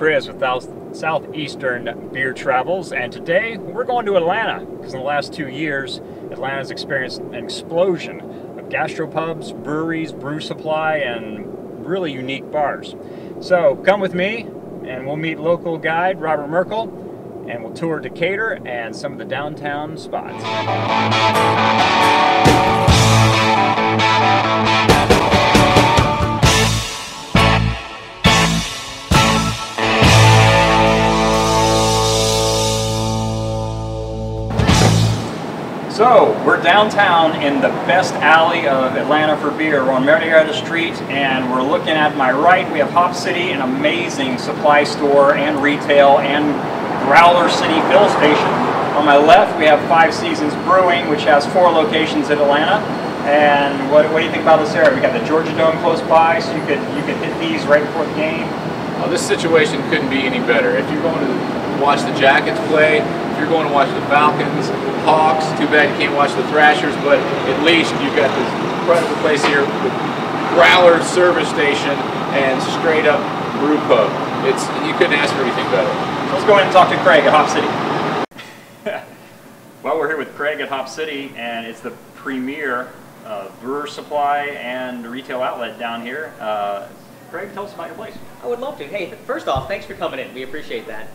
Chris with Southeastern Beer Travels, and today we're going to Atlanta because in the last 2 years, Atlanta's experienced an explosion of gastropubs, breweries, brew supply, and really unique bars. So come with me and we'll meet local guide Robert Merkel and we'll tour Decatur and some of the downtown spots. So, we're downtown in the best alley of Atlanta for beer. We're on Marietta Street, and we're looking at my right, we have Hop City, an amazing supply store and retail and Growler City fill station. On my left, we have Seasons Brewing, which has 4 locations in Atlanta. And what do you think about this area? We got the Georgia Dome close by, so you could hit these right before the game. Oh, this situation couldn't be any better. If you're going to watch the Jackets play, if you're going to watch the Falcons, Hawks, too bad you can't watch the Thrashers, but at least you've got this incredible place here with Growler service station and straight up brew pub. You couldn't ask for anything better. So let's go in and talk to Craig at Hop City. Well, we're here with Craig at Hop City, and it's the premier brewer supply and retail outlet down here. Craig, tell us about your place. I would love to. Hey, first off, thanks for coming in. We appreciate that.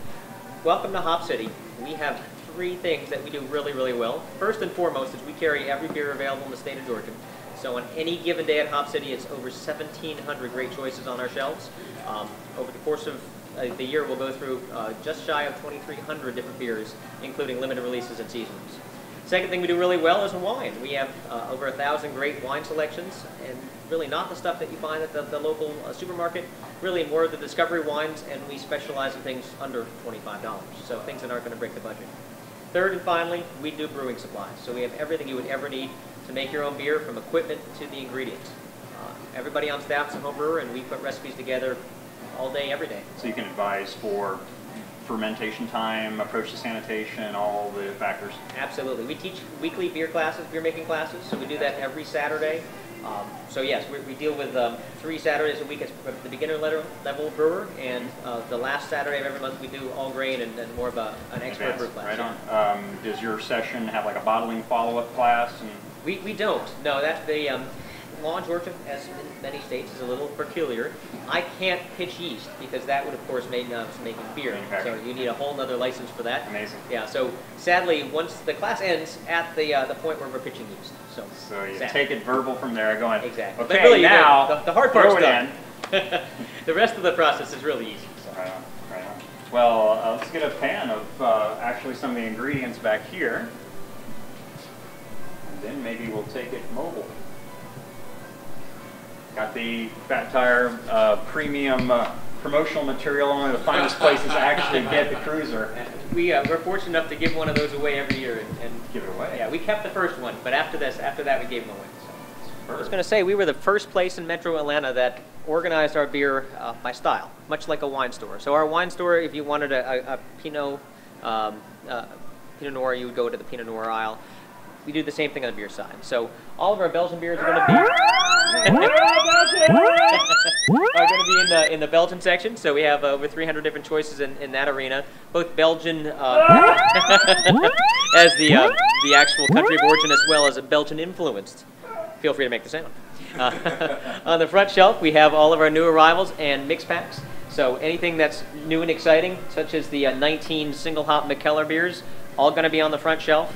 Welcome to Hop City. We have 3 things that we do really, really well. First and foremost is we carry every beer available in the state of Georgia. So on any given day at Hop City, it's over 1,700 great choices on our shelves. Over the course of the year, we'll go through just shy of 2,300 different beers, including limited releases and seasonals. Second thing we do really well is wine. We have over 1,000 great wine selections, and really not the stuff that you find at the local supermarket, really more of the discovery wines, and we specialize in things under $25, so things that aren't going to break the budget. Third and finally, we do brewing supplies. So we have everything you would ever need to make your own beer, from equipment to the ingredients. Everybody on staff is a home brewer, and we put recipes together all day, every day. So you can advise for fermentation time, approach to sanitation, all the factors. Absolutely. We teach weekly beer classes, beer making classes, so we do that every Saturday. So yes, we deal with 3 Saturdays a week as the beginner level brewer, and the last Saturday of every month we do all grain and more of an expert brew class. Right on. Does your session have like a bottling follow-up class? And we don't. No, that's the law in Georgia, as in many states, is a little peculiar. I can't pitch yeast because that would, of course, make us making beer. So you need a whole other license for that. Amazing. Yeah. So sadly, once the class ends at the point where we're pitching yeast. So you take it verbal from there, going. Exactly. Okay, but really, now the hard part's done. In. The rest of the process is really easy. So. Right on. Right on. Well, let's get a pan of actually some of the ingredients back here, and then maybe we'll take it mobile. Got the Fat Tire premium promotional material, one of the finest places to actually get the cruiser. We're fortunate enough to give one of those away every year. And give it away? Yeah, we kept the first one, but after that we gave them away. So. I was going to say, we were the first place in Metro Atlanta that organized our beer by style, much like a wine store. So our wine store, if you wanted a Pinot Noir, you would go to the Pinot Noir aisle. We do the same thing on the beer side. So all of our Belgian beers are going to be in the Belgian section. So we have over 300 different choices in that arena, both Belgian as the actual country of origin, as well as Belgian influenced. Feel free to make the sound. On the front shelf, we have all of our new arrivals and mix packs. So anything that's new and exciting, such as the 19 single hop McKellar beers, all going to be on the front shelf.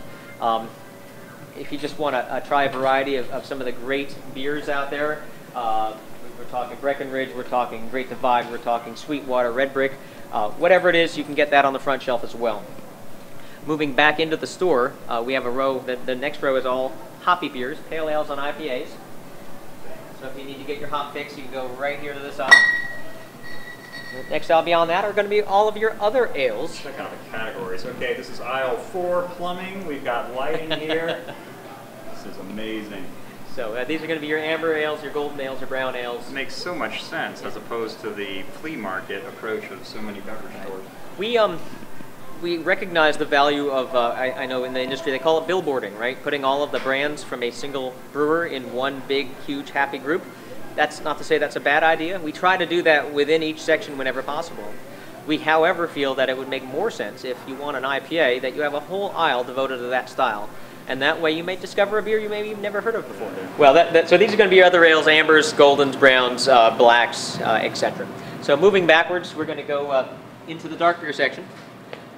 If you just want to try a variety of some of the great beers out there, we're talking Breckenridge, we're talking Great Divide, we're talking Sweetwater, Red Brick, whatever it is, you can get that on the front shelf as well. Moving back into the store, we have a row, the next row is all hoppy beers, pale ales and IPAs. So if you need to get your hop fix, you can go right here to this aisle. Next aisle beyond that are going to be all of your other ales. Check out the categories. Okay, this is aisle 4, plumbing. We've got lighting here. This is amazing. So these are going to be your amber ales, your golden ales, your brown ales. It makes so much sense as opposed to the flea market approach of so many beverage stores. We recognize the value of, I know in the industry they call it billboarding, right? Putting all of the brands from a single brewer in one big, huge, happy group. That's not to say that's a bad idea. We try to do that within each section whenever possible. We, however, feel that it would make more sense if you want an IPA that you have a whole aisle devoted to that style. And that way you may discover a beer you maybe never heard of before. Well, so these are going to be other ales, ambers, goldens, browns, blacks, etc. So moving backwards, we're going to go into the dark beer section.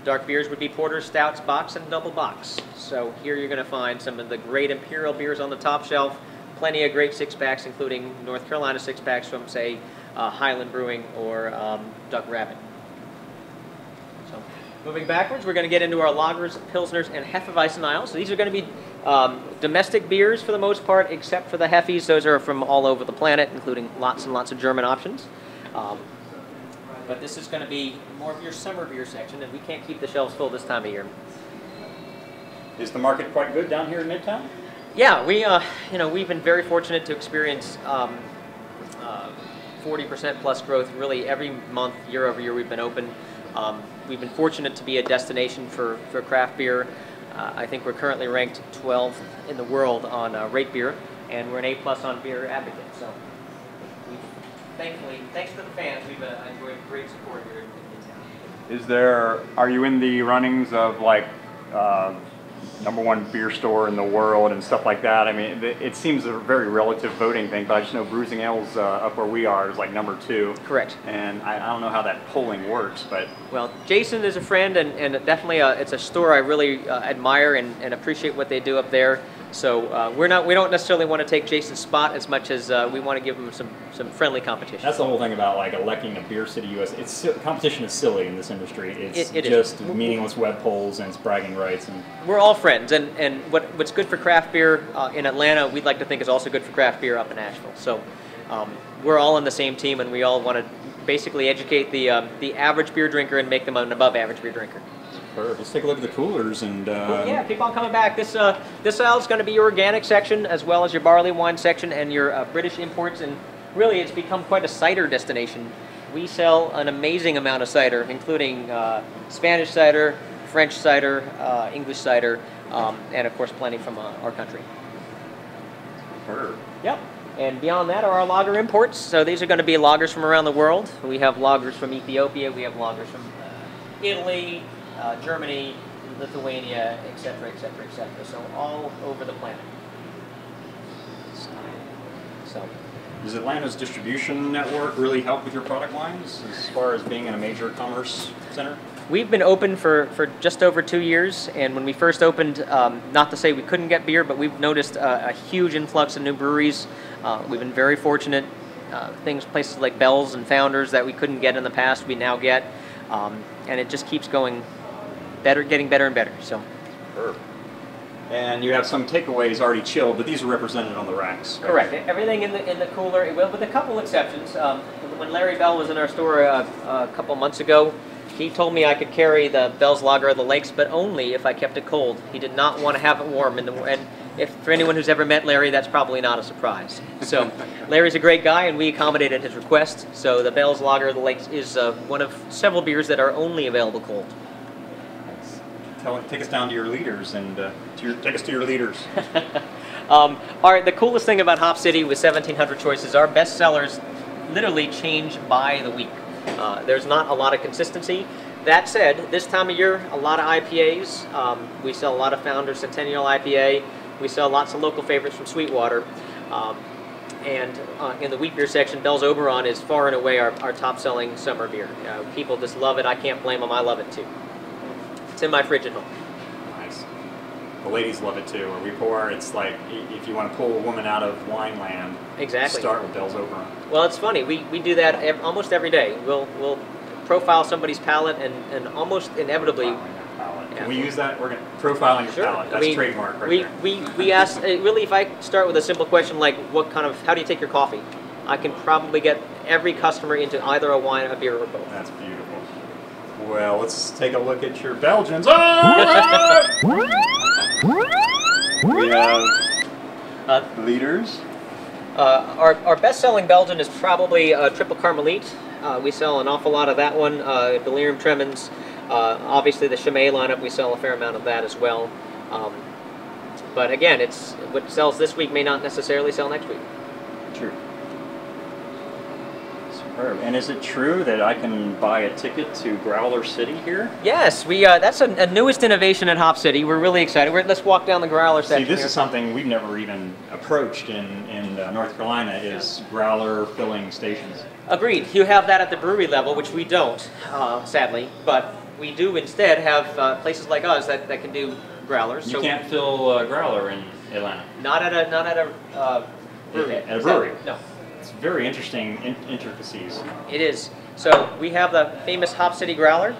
Dark beers would be porters, stouts, bocks, and double bocks. So here you're going to find some of the great imperial beers on the top shelf, plenty of great six-packs, including North Carolina six-packs from, say, Highland Brewing or Duck Rabbit. So moving backwards, we're going to get into our lagers, pilsners, and Hefeweizen. So these are going to be domestic beers for the most part, except for the Hefes. Those are from all over the planet, including lots and lots of German options. But this is going to be more of your summer beer section, and we can't keep the shelves full this time of year. Is the market quite good down here in Midtown? Yeah, we've been very fortunate to experience 40% plus growth really every month, year over year we've been open. We've been fortunate to be a destination for craft beer. I think we're currently ranked 12th in the world on Rate Beer, and we're an A+ on Beer Advocate. So, thankfully, thanks to the fans, we've enjoyed great support here in town. Are you in the runnings of like #1 beer store in the world and stuff like that? I mean, it seems a very relative voting thing, but I just know Bruising Ales up where we are is like #2. Correct. And I don't know how that polling works, but... Well, Jason is a friend, and definitely it's a store I really admire and appreciate what they do up there. So we don't necessarily want to take Jason's spot as much as we want to give him some friendly competition. That's the whole thing about like electing a Beer City US. Competition is silly in this industry. It's it just is. Meaningless web polls and it's bragging rights. And we're all friends, and what's good for craft beer in Atlanta, we'd like to think is also good for craft beer up in Nashville. So we're all on the same team, and we all want to basically educate the average beer drinker and make them an above average beer drinker. Let's take a look at the coolers and... yeah, keep on coming back. This aisle is going to be your organic section as well as your barley wine section and your British imports, and really it's become quite a cider destination. We sell an amazing amount of cider, including Spanish cider, French cider, English cider, and of course plenty from our country. Yep. And beyond that are our lager imports. So these are going to be lagers from around the world. We have lagers from Ethiopia, we have lagers from Italy, Germany, Lithuania, etc., etc., etc. So all over the planet. So, does Atlanta's distribution network really help with your product lines as far as being in a major commerce center? We've been open for just over 2 years, and when we first opened, not to say we couldn't get beer, but we've noticed a huge influx of new breweries. We've been very fortunate. Places like Bell's and Founders that we couldn't get in the past, we now get, and it just keeps getting better and better. So. And you have some takeaways already chilled, but these are represented on the racks. Right? Correct. Everything in the cooler, with a couple exceptions. When Larry Bell was in our store a couple months ago, he told me I could carry the Bell's Lager of the Lakes, but only if I kept it cold. He did not want to have it warm, and for anyone who's ever met Larry, that's probably not a surprise. So Larry's a great guy, and we accommodated his request. So the Bell's Lager of the Lakes is one of several beers that are only available cold. Take us down to your leaders and take us to your leaders. The coolest thing about Hop City with 1,700 choices, our best sellers literally change by the week. There's not a lot of consistency. That said, this time of year, a lot of IPAs. We sell a lot of Founders Centennial IPA. We sell lots of local favorites from Sweetwater. And in the wheat beer section, Bell's Oberon is far and away our top-selling summer beer. People just love it. I can't blame them. I love it too. It's in my fridge at home. Nice. The ladies love it too. Where we pour, it's like if you want to pull a woman out of wine land, exactly. Start with Bell's Oberon. Well, it's funny. We do that almost every day. We'll profile somebody's palate and almost inevitably. Yeah. Can we use that? We're going to profiling your palate. That's trademark right there. We ask really if I start with a simple question like how do you take your coffee? I can probably get every customer into either a wine, a beer, or both. That's beautiful. Well, let's take a look at your Belgians. Oh! We have leaders. Our best-selling Belgian is probably Triple Carmelite. We sell an awful lot of that one. Delirium Tremens. Obviously, the Chimay lineup, we sell a fair amount of that as well. But again, it's what sells this week may not necessarily sell next week. True. Superb. And is it true that I can buy a ticket to Growler City here? Yes, that's a newest innovation at Hop City. We're really excited. Let's walk down the Growler section. See, this here. is something we've never even approached in North Carolina, is Growler filling stations. Agreed. You have that at the brewery level, which we don't, sadly, but we do instead have places like us that can do growlers. You can't fill Growler in Atlanta. Not at a brewery. At a brewery? No. It's very interesting intricacies. It is. So we have the famous Hop City Growler.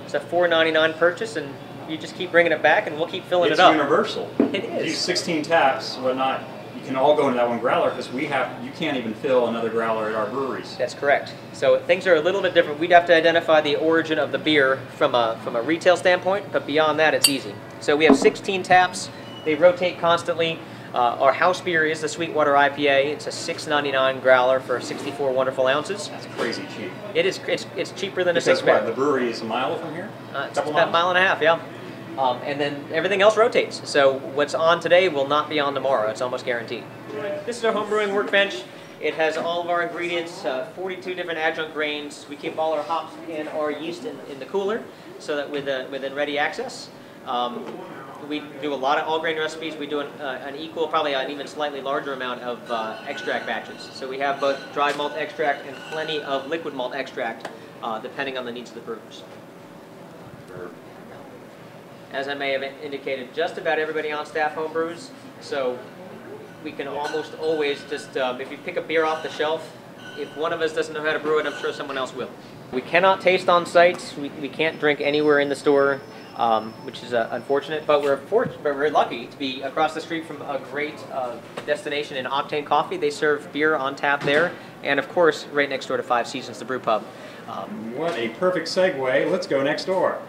It's a $4.99 purchase, and you just keep bringing it back, and we'll keep filling it up. It's universal. It is. Use 16 taps, whatnot. You can all go into that one growler because you can't even fill another growler at our breweries. That's correct. So things are a little bit different. We'd have to identify the origin of the beer from a retail standpoint, but beyond that, it's easy. So we have 16 taps. They rotate constantly. Our house beer is the Sweetwater IPA. It's a $6.99 growler for 64 wonderful ounces. That's crazy cheap. It is. It's cheaper than a because six-pack. what, the brewery is a mile from here? It's about a mile and a half, yeah. And then everything else rotates. So what's on today will not be on tomorrow. It's almost guaranteed. This is our home brewing workbench. It has all of our ingredients, 42 different adjunct grains. We keep all our hops and our yeast in the cooler so that within ready access. We do a lot of all grain recipes. We do an equal, probably an even slightly larger amount of extract batches. So we have both dry malt extract and plenty of liquid malt extract, depending on the needs of the brewers. As I may have indicated, just about everybody on staff home brews, so we can almost always just, if you pick a beer off the shelf, if one of us doesn't know how to brew it, I'm sure someone else will. We cannot taste on site. We can't drink anywhere in the store, which is unfortunate, but we're very lucky to be across the street from a great destination in Octane Coffee. They serve beer on tap there, and of course, right next door to Five Seasons, the brew pub. What a perfect segue. Let's go next door.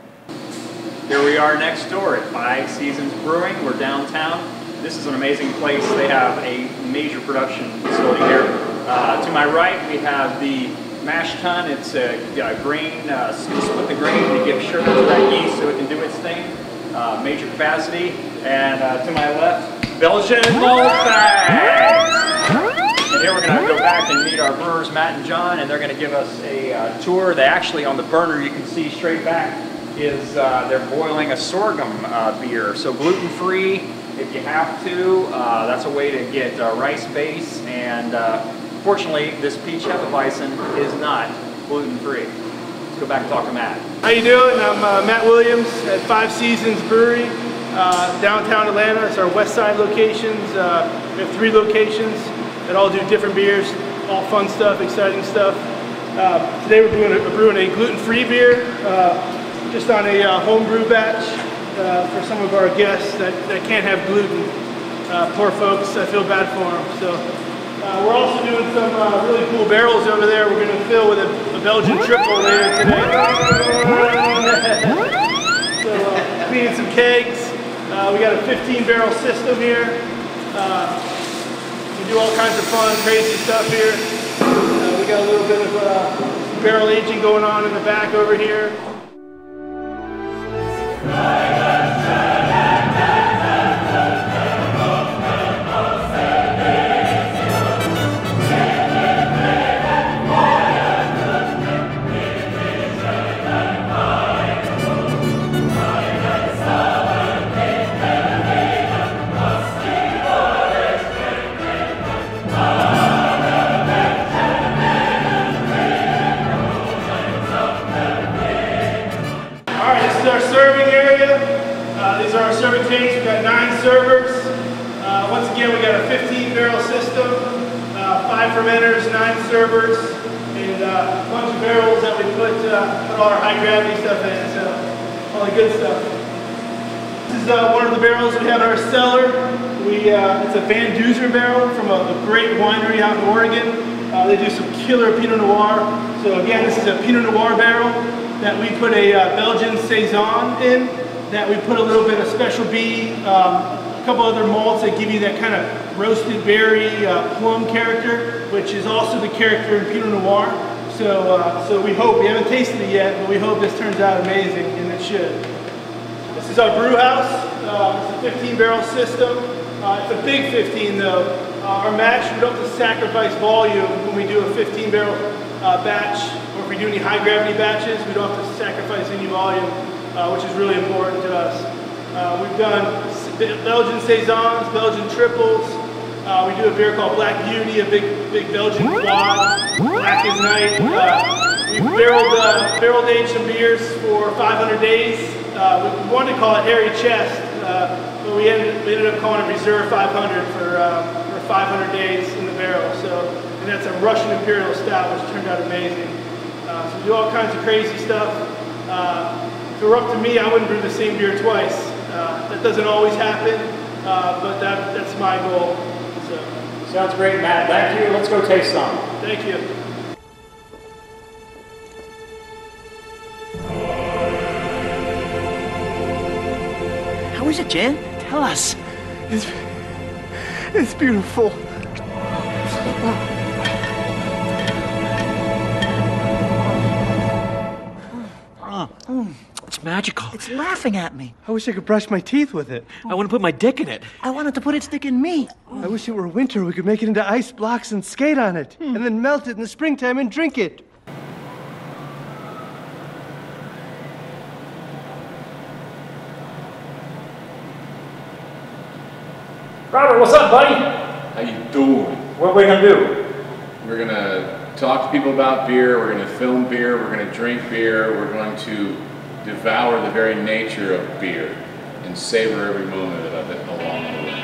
Here we are next door at Five Seasons Brewing. We're downtown. This is an amazing place. They have a major production facility here. To my right, we have the mash tun. It's a grain, split the grain to give sugar to that yeast so it can do its thing. Major capacity. And to my left, Belgian malt bags. And here we're going to go back and meet our brewers, Matt and John, and they're going to give us a tour. They actually, on the burner, you can see straight back, is they're boiling a sorghum beer. So gluten-free if you have to. That's a way to get rice base, and fortunately this peach Hefeweizen is not gluten-free. Let's go back and talk to Matt. How you doing? I'm Matt Williams at Five Seasons Brewery, downtown Atlanta. It's our west side locations. We have 3 locations that all do different beers, all fun stuff, exciting stuff. Today we're brewing a gluten-free beer, just on a home brew batch for some of our guests that can't have gluten. Poor folks, I feel bad for them. So we're also doing some really cool barrels over there. We're going to fill with a Belgian triple later today. So cleaning some kegs. We got a 15-barrel system here. We do all kinds of fun, crazy stuff here. We got a little bit of barrel aging going on in the back over here. These are our serving tanks. We've got 9 servers. Once again, we got a 15-barrel system, 5 fermenters, 9 servers, and a bunch of barrels that we put all our high gravity stuff in. So all the good stuff. This is one of the barrels we have in our cellar. It's a Van Duzer barrel from a great winery out in Oregon. They do some killer Pinot Noir. So again, this is a Pinot Noir barrel that we put a Belgian Saison in. That we put a little bit of Special B, a couple other malts that give you that kind of roasted berry plum character, which is also the character in Pinot Noir. So we hope, we haven't tasted it yet, but we hope this turns out amazing, and it should. This is our brew house. It's a 15-barrel system. It's a big 15 though. Our mash, we don't have to sacrifice volume when we do a 15-barrel batch, or if we do any high gravity batches, we don't have to sacrifice any volume, which is really important to us. We've done Belgian Saisons, Belgian triples. We do a beer called Black Beauty, a big Belgian quad, Black as Night. We've barrel aged some beers for 500 days. We wanted to call it Hairy Chest, but we ended up calling it Reserve 500 for 500 days in the barrel. And that's a Russian Imperial Stout, which turned out amazing. So we do all kinds of crazy stuff. If it were up to me, I wouldn't brew the same beer twice. That doesn't always happen, but that's my goal. So. Sounds great, Matt. Thank you. Let's go taste some. Thank you. How is it, Jan? Tell us. It's beautiful. It's magical. It's laughing at me. I wish I could brush my teeth with it. I want to put my dick in it. I wanted to put its dick in me. I wish it were winter. We could make it into ice blocks and skate on it. And then melt it in the springtime and drink it. Robert, what's up, buddy? How you doing? What are we gonna do? We're gonna talk to people about beer, we're gonna film beer, we're gonna drink beer, we're going to devour the very nature of beer and savor every moment of it along the way.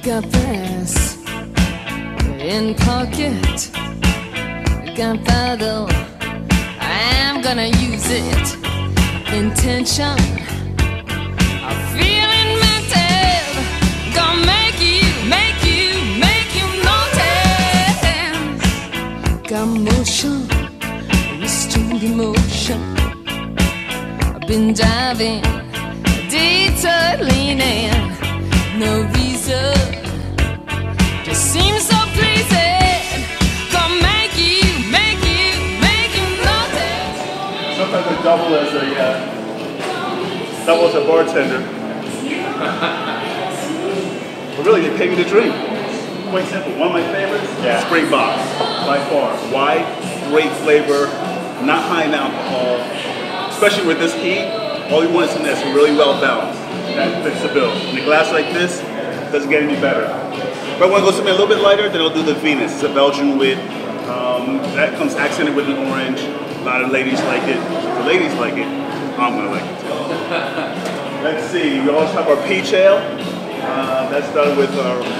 Got this in pocket, gunpowder, I'm gonna use it. Intention, I'm feeling mental, gonna make you notice. Got motion, restrained emotion, I've been driving, detour leaning, no reason, just seems so pleasing, gonna make you notice. Sometimes I double as a bartender. But really, they pay me to drink. Quite simple. One of my favorites, Springbok, by far. Why? Great flavor, not high in alcohol. Especially with this heat, all you want is something that's really well balanced. That fits the bill. In a glass like this, doesn't get any better. If I want to go something a little bit lighter, then I'll do the Venus. It's a Belgian wit. That comes accented with an orange. A lot of ladies like it. If the ladies like it, I'm gonna like it too. Let's see, we also have our peach ale. That's done with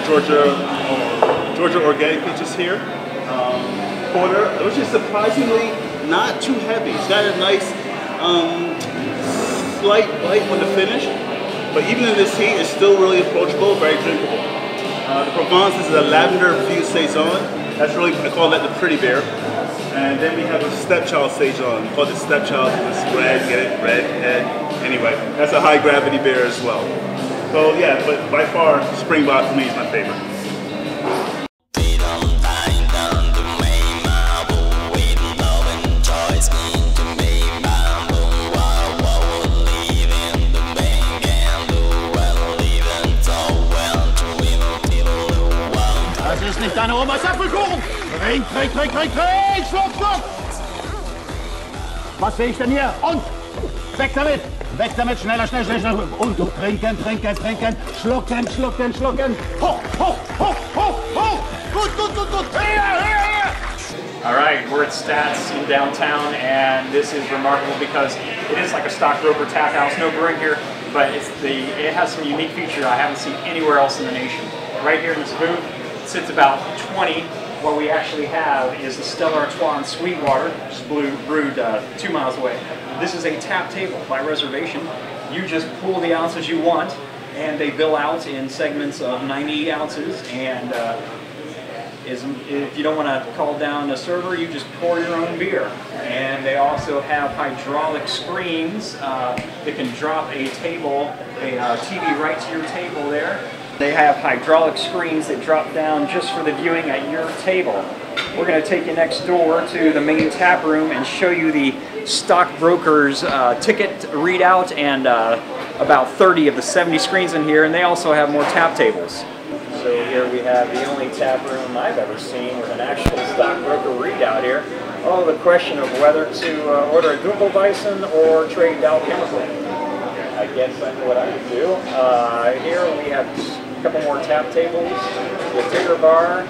Georgia organic peaches here. Porter, which is surprisingly not too heavy. It's got a nice slight bite on the finish, but even in this heat, it's still really approachable, very drinkable. The Provence is a lavender infused saison. That's really, I call that the pretty beer. And then we have a stepchild saison. We call it stepchild. It's red, get it? Red, head. Anyway, that's a high gravity beer as well. So yeah, but by far, Springbok for me is my favorite. Das ist nicht deine Omas Apfelkuchen! Trink, trink, trink, trink, trink! Schluck, schluck! Was sehe ich denn hier? Und? Weg damit! Weg damit! Schneller, schnell, schnell, schnell! Und trinken, trinken, trinken! Schlucken, schlucken, schlucken! Hoch, hoch, hoch, hoch, hoch! Gut, gut, gut, gut! Hier, hier, hier! All right, we're at Stats in downtown, and this is remarkable because it is like a stockbroker tap house, no brewing here, but it has some unique feature I haven't seen anywhere else in the nation. Right here in this booth, it sits about 20. What we actually have is the Stella Artois in Sweetwater, which is brewed 2 miles away. This is a tap table by reservation. You just pull the ounces you want, and they bill out in segments of 90 ounces. And if you don't want to call down a server, you just pour your own beer. And they also have hydraulic screens that can drop a table, a TV right to your table there. They have hydraulic screens that drop down just for the viewing at your table. We're going to take you next door to the main tap room and show you the stockbroker's ticket readout and about 30 of the 70 screens in here, and they also have more tap tables. So here we have the only tap room I've ever seen with an actual stockbroker readout here. Oh, the question of whether to order a Dunkelweizen or trade Dow Chemical. I guess I know what I would do. Here we have a couple more tap tables, the ticker bar,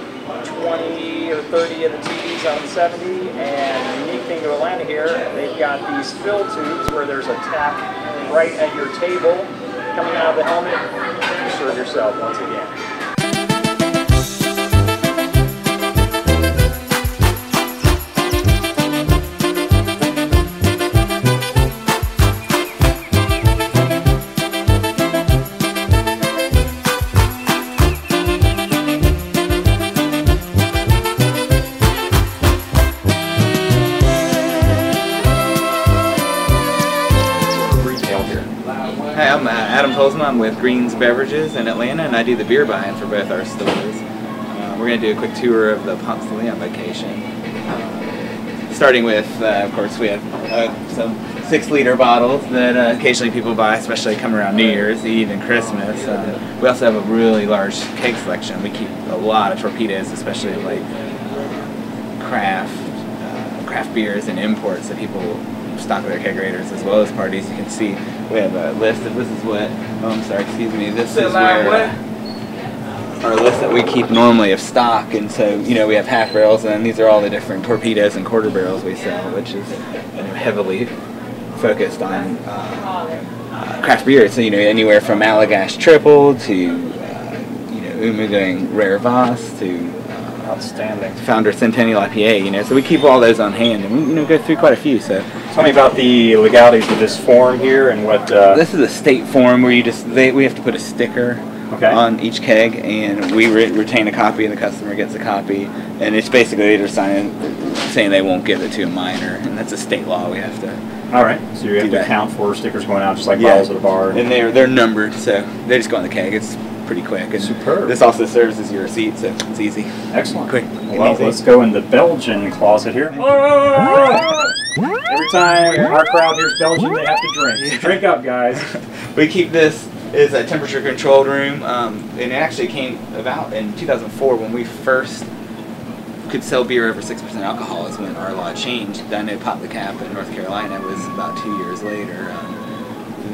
20 or 30 of the TVs on 70, and the unique thing to Atlanta here, they've got these fill tubes where there's a tap right at your table coming out of the helmet. You serve yourself once again. Hi, I'm Adam Tolzma. I'm with Greens Beverages in Atlanta, and I do the beer buying for both our stores. We're going to do a quick tour of the Ponce location. Starting with, of course, we have some 6-liter bottles that occasionally people buy, especially coming around New Year's Eve and Christmas. We also have a really large keg selection. We keep a lot of torpedoes, especially like craft beers and imports that people stock their kegerators as well as parties. You can see we have a list of this is where our list that we keep normally of stock, and so we have half barrels, and these are all the different torpedoes and quarter barrels we sell, which is heavily focused on craft beer. So anywhere from Allagash Triple to Umudang Rare Voss to outstanding Founder Centennial IPA. So we keep all those on hand, and we go through quite a few. So tell me about the legalities of this form here and what. This is a state form where we have to put a sticker on each keg, and we retain a copy, and the customer gets a copy, and it's basically they're saying they won't give it to a minor, and that's a state law. We have to. All right, so you have to account for stickers going out just like bottles at a bar, and they're numbered, so they just go on the keg. It's pretty quick. And superb. This also serves as your receipt, so it's easy. Excellent. Quick. Well, let's go in the Belgian closet here. Every time our crowd hears Belgian, they have to drink. So drink up, guys. We keep this as a temperature controlled room, and it actually came about in 2004 when we first could sell beer over 6% alcohol is when our law changed. Then it popped the cap in North Carolina. It was about 2 years later.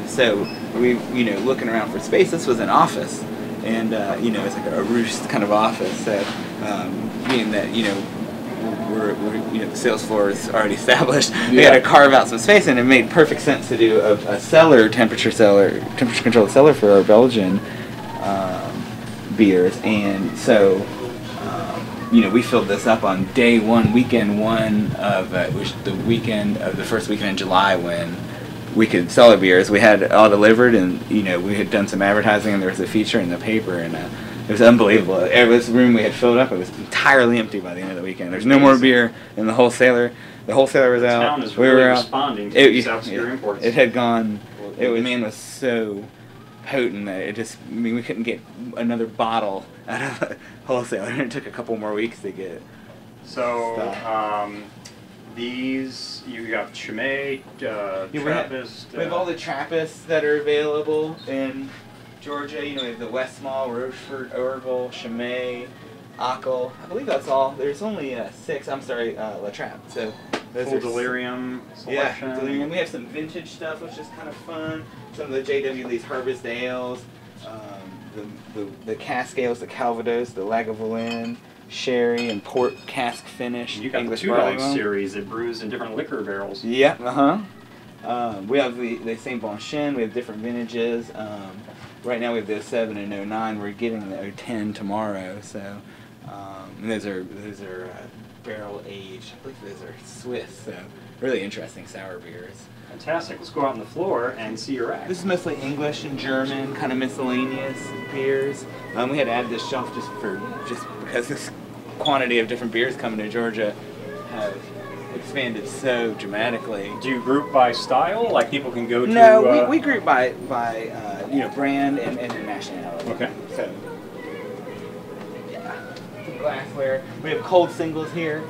So we, looking around for space, this was an office. And it's like a roost kind of office. So being that we're the sales floor is already established, we had to carve out some space, and it made perfect sense to do a temperature controlled cellar for our Belgian beers. And so we filled this up on day one, weekend one of the first weekend in July when we could sell our beers. We had it all delivered, and we had done some advertising, and there was a feature in the paper, and it was unbelievable. This room we had filled up, it was entirely empty by the end of the weekend. There's no more beer in the wholesaler. The wholesaler was out. The town is really responding to these obscure imports. It had gone. Man was so potent that we couldn't get another bottle out of a wholesaler. It took a couple more weeks to get. So. These, you got Chimay, Trappist. We have all the Trappists that are available in Georgia. We have the West Mall, Rochefort, Orville, Chimay, Ockel. I believe that's all. There's only 6. I'm sorry, La Trappe. So those Full are Delirium selection. Yeah, Delirium. We have some vintage stuff, which is kind of fun. Some of the J.W. Lee's Harvest Ales, the Cask Ales, the Calvados, the Lagavulin, sherry and port cask finish. You got English the 2-dog series that brews in different liquor barrels. Yeah, we have the Saint Bonchon. We have different vintages. Right now we have the 07 and 09. We're getting the 010 tomorrow. So and those are barrel aged. I believe those are Swiss. So really interesting sour beers. Fantastic. Let's go out on the floor and see your rack. This is mostly English and German, kind of miscellaneous beers. We had to add this shelf just because this quantity of different beers coming to Georgia have expanded so dramatically. Do you group by style? Like people can go to... No, we group by brand and nationality. Okay. So, yeah. Glassware. We have cold singles here.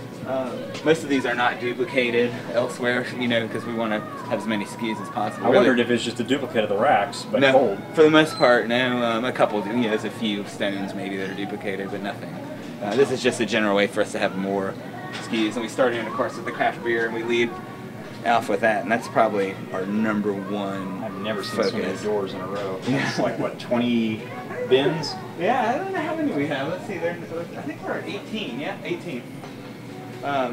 Most of these are not duplicated elsewhere, because we want to have as many SKUs as possible. I wondered if it's just a duplicate of the racks, but no, cold. For the most part, no. A couple, there's a few stones maybe that are duplicated, but nothing. This is just a general way for us to have more SKUs, and we started, of course, with the craft beer, and we lead off with that, and that's probably our number one. I've never seen focus. so many doors in a row. It's like what, 20 bins? Yeah, I don't know how many we have. Let's see. I think we're at 18. Yeah, 18.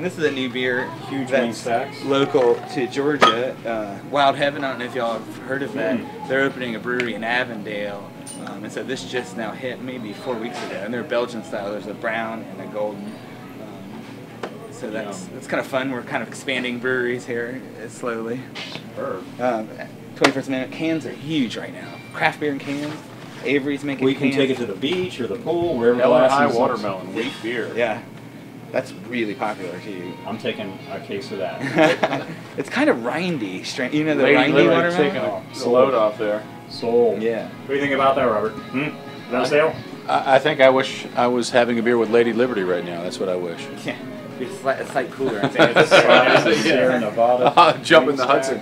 This is a new beer. Huge wing stacks. Local to Georgia. Wild Heaven. I don't know if y'all have heard of that. They're opening a brewery in Avondale, and so this just now hit maybe 4 weeks ago. And they're Belgian style. There's a brown and a golden. So that's kind of fun. We're kind of expanding breweries here slowly. Superb. 21st Amendment cans are huge right now. Craft beer in cans. Avery's making We can cans. take it to the beach or the pool, wherever the High glasses watermelon, wheat beer. Yeah, that's really popular too. I'm taking a case of that. It's kind of rindy, you know, the Lady rindy watermelon. taking a load off there. Sold. Yeah. What do you think about that, Robert? Is that a sale? I think I wish I was having a beer with Lady Liberty right now. That's what I wish. Yeah, it's slight cooler. Sierra Nevada. I'll jump in the Hudson.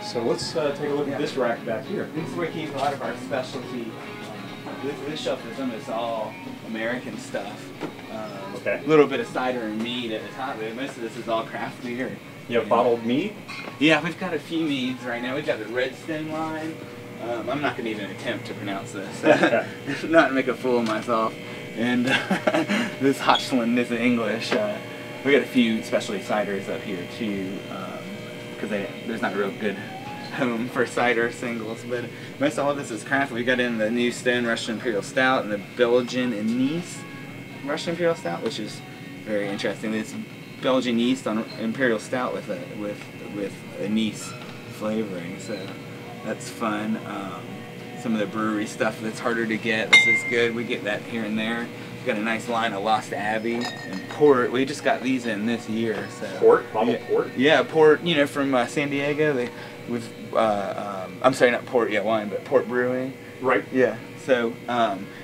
So let's take a look at this rack back here. This is where we keep a lot of our specialty. This shelf is almost all American stuff. Okay. A little bit of cider and mead at the top, but most of this is all craft beer. You have bottled mead? Yeah, we've got a few meads right now. We've got the Redstone line. I'm not going to even attempt to pronounce this. Not to make a fool of myself. And this Hotchland is in English. We got a few specialty ciders up here too, because there's not a real good home for cider singles. But most all of this is craft. We got in the new Stone Russian Imperial Stout and the Belgian and Nice Russian Imperial Stout, which is very interesting. It's Belgian yeast on Imperial Stout with a Nice flavoring, so that's fun. Some of the brewery stuff that's harder to get, this is good. We get that here and there. We've got a nice line of Lost Abbey and port. We just got these in this year. So. Port? Bottled port? Yeah, port, you know, from San Diego. I'm sorry, not port, wine, but Port Brewing. Right. Yeah, so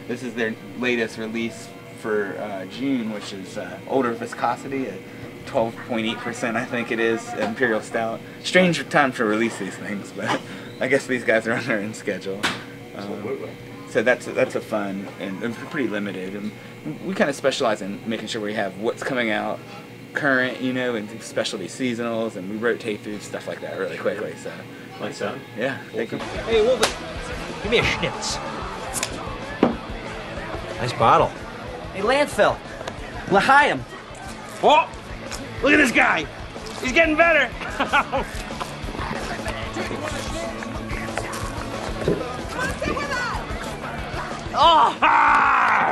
this is their latest release for June, which is older viscosity at 12.8%, I think it is, Imperial Stout. Strange time to release these things, but I guess these guys are on their own schedule. Absolutely. So that's a fun and pretty limited, and we kind of specialize in making sure we have what's coming out current, you know, and specialty seasonals, and we rotate through stuff like that really quickly. So, Lights out. Yeah, thank you. Hey, Wolfie, give me a schnitz. Nice bottle. Hey, Landfill, L'chaim. Oh, look at this guy. He's getting better. Oh,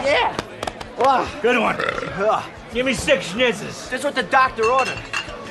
yeah. Oh, good one. Give me 6 schnitzes. That's what the doctor ordered.